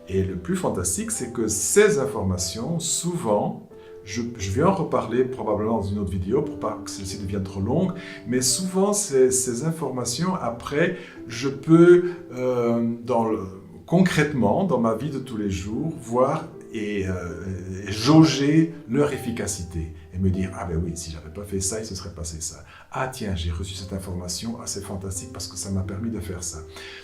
Et le plus fantastique, c'est que ces informations, souvent, je vais en reparler probablement dans une autre vidéo pour pas que celle-ci devienne trop longue, mais souvent ces informations, après, je peux, concrètement, dans ma vie de tous les jours, voir et jauger leur efficacité et me dire « Ah ben oui, si j'avais pas fait ça, il se serait passé ça. Ah tiens, j'ai reçu cette information, ah c'est fantastique parce que ça m'a permis de faire ça. »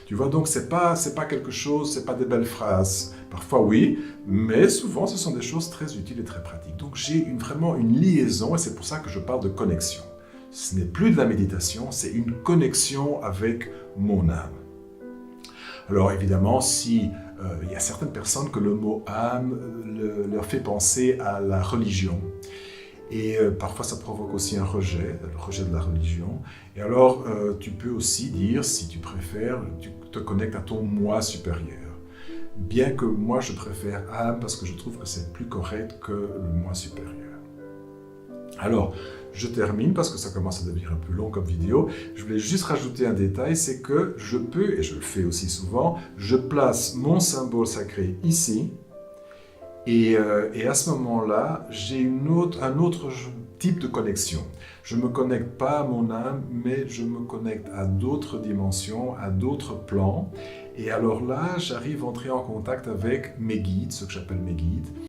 Tu vois, donc c'est pas quelque chose, c'est pas des belles phrases. Parfois oui, mais souvent ce sont des choses très utiles et très pratiques. Donc j'ai vraiment une liaison et c'est pour ça que je parle de connexion. Ce n'est plus de la méditation, c'est une connexion avec mon âme. Alors évidemment, si il y a certaines personnes que le mot âme leur fait penser à la religion. Et parfois ça provoque aussi un rejet, le rejet de la religion. Et alors tu peux aussi dire, si tu préfères, tu te connectes à ton moi supérieur. Bien que moi je préfère âme parce que je trouve que c'est plus correct que le moi supérieur. Alors, je termine parce que ça commence à devenir un peu long comme vidéo. Je voulais juste rajouter un détail, c'est que je peux, et je le fais aussi souvent, je place mon symbole sacré ici, et à ce moment-là, j'ai un autre type de connexion. Je ne me connecte pas à mon âme, mais je me connecte à d'autres dimensions, à d'autres plans. Et alors là, j'arrive à entrer en contact avec mes guides, ce que j'appelle mes guides.